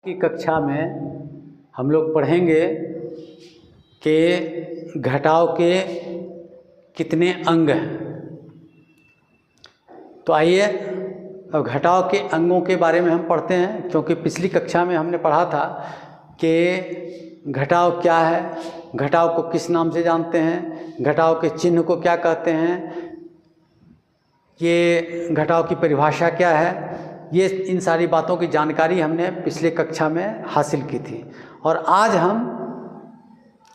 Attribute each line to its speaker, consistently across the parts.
Speaker 1: की कक्षा में हम लोग पढ़ेंगे कि घटाव के कितने अंग हैं। तो आइए अब घटाव के अंगों के बारे में हम पढ़ते हैं, क्योंकि पिछली कक्षा में हमने पढ़ा था कि घटाव क्या है, घटाव को किस नाम से जानते हैं, घटाव के चिन्ह को क्या कहते हैं, ये घटाव की परिभाषा क्या है। ये इन सारी बातों की जानकारी हमने पिछले कक्षा में हासिल की थी और आज हम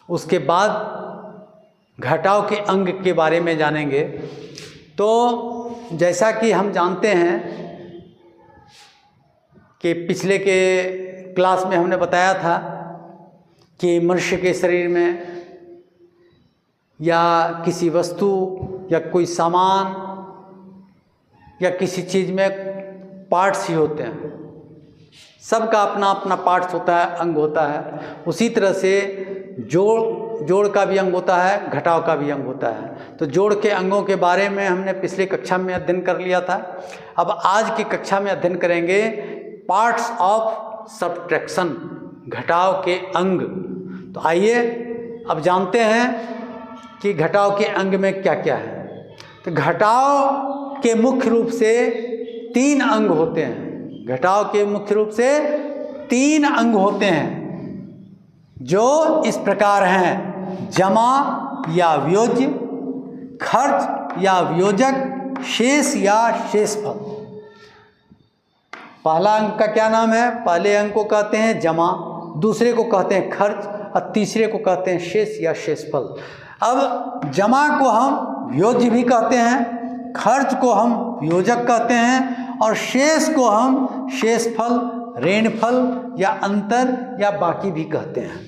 Speaker 1: उसके बाद घटाव के अंग के बारे में जानेंगे। तो जैसा कि हम जानते हैं कि पिछले के क्लास में हमने बताया था कि मनुष्य के शरीर में या किसी वस्तु या कोई सामान या किसी चीज़ में पार्ट्स ही होते हैं, सबका अपना अपना पार्ट्स होता है, अंग होता है। उसी तरह से जोड़ का भी अंग होता है, घटाव का भी अंग होता है। तो जोड़ के अंगों के बारे में हमने पिछले कक्षा में अध्ययन कर लिया था। अब आज की कक्षा में अध्ययन करेंगे पार्ट्स ऑफ सब्ट्रैक्शन, घटाव के अंग। तो आइए अब जानते हैं कि घटाव के अंग में क्या क्या है। तो घटाव के मुख्य रूप से 3 अंग होते हैं। घटाव के मुख्य रूप से 3 अंग होते हैं जो इस प्रकार हैं: जमा या व्योज्य, खर्च या व्योजक, शेष या शेषफल। पहला अंग का क्या नाम है? पहले अंग को कहते हैं जमा, दूसरे को कहते हैं खर्च और तीसरे को कहते हैं शेष या शेषफल। अब जमा को हम व्योज्य भी कहते हैं, खर्च को हम व्योजक कहते हैं और शेष को हम शेषफल, ऋणफल या अंतर या बाकी भी कहते हैं।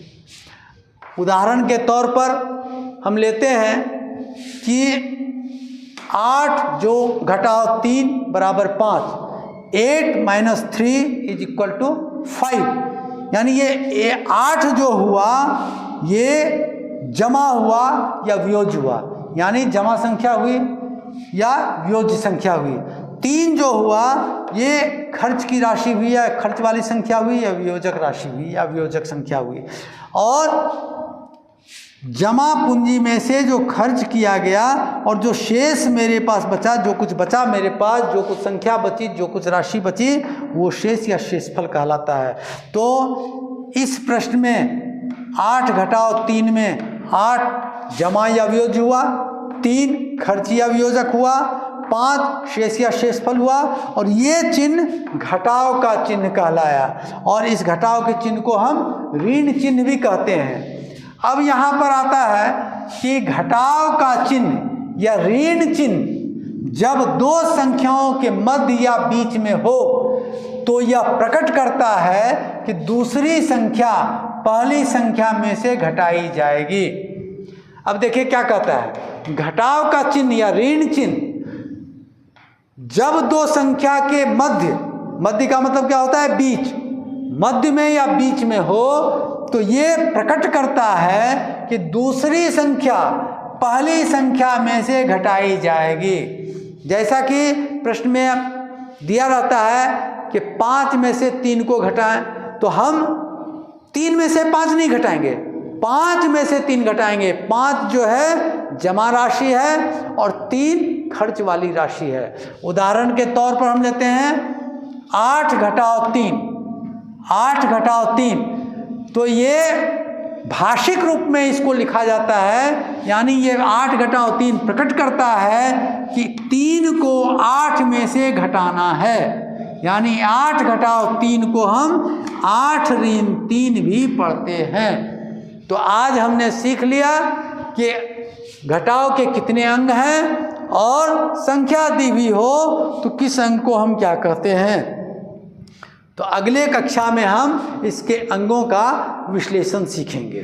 Speaker 1: उदाहरण के तौर पर हम लेते हैं कि 8 जो घटाव 3 बराबर 5, 8 - 3 = 5। यानी ये 8 जो हुआ ये जमा हुआ या व्योज हुआ, यानी जमा संख्या हुई या व्योज्य संख्या हुई। 3 जो हुआ ये खर्च की राशि हुई या खर्च वाली संख्या हुई या वियोजक राशि हुई या वियोजक संख्या हुई। और जमा पूंजी में से जो खर्च किया गया और जो शेष मेरे पास बचा, जो कुछ बचा मेरे पास, जो कुछ संख्या बची, जो कुछ राशि बची, वो शेष या शेषफल कहलाता है। तो इस प्रश्न में 8 घटाव 3 में 8 जमा या व्योज हुआ, 3 खर्च या वियोजक हुआ, 5 शेष या शेषफल हुआ और ये चिन्ह घटाव का चिन्ह कहलाया। और इस घटाव के चिन्ह को हम ऋण चिन्ह भी कहते हैं। अब यहाँ पर आता है कि घटाव का चिन्ह या ऋण चिन्ह जब 2 संख्याओं के मध्य या बीच में हो तो यह प्रकट करता है कि दूसरी संख्या पहली संख्या में से घटाई जाएगी। अब देखिए क्या कहता है, घटाव का चिन्ह या ऋण चिन्ह जब 2 संख्या के मध्य का मतलब क्या होता है? बीच, मध्य में या बीच में हो तो ये प्रकट करता है कि दूसरी संख्या पहली संख्या में से घटाई जाएगी। जैसा कि प्रश्न में दिया रहता है कि 5 में से 3 को घटाएं, तो हम 3 में से 5 नहीं घटाएंगे, 5 में से 3 घटाएंगे। 5 जो है जमा राशि है और 3 खर्च वाली राशि है। उदाहरण के तौर पर हम लेते हैं 8 घटाव 3, 8 घटाव 3। तो ये भाषिक रूप में इसको लिखा जाता है, यानी ये 8 घटाव 3 प्रकट करता है कि 3 को 8 में से घटाना है। यानी 8 घटाव 3 को हम 8 ऋण 3 भी पढ़ते हैं। तो आज हमने सीख लिया कि घटाव के कितने अंग हैं और संख्या दी हुई हो तो किस अंग को हम क्या कहते हैं। तो अगले कक्षा में हम इसके अंगों का विश्लेषण सीखेंगे।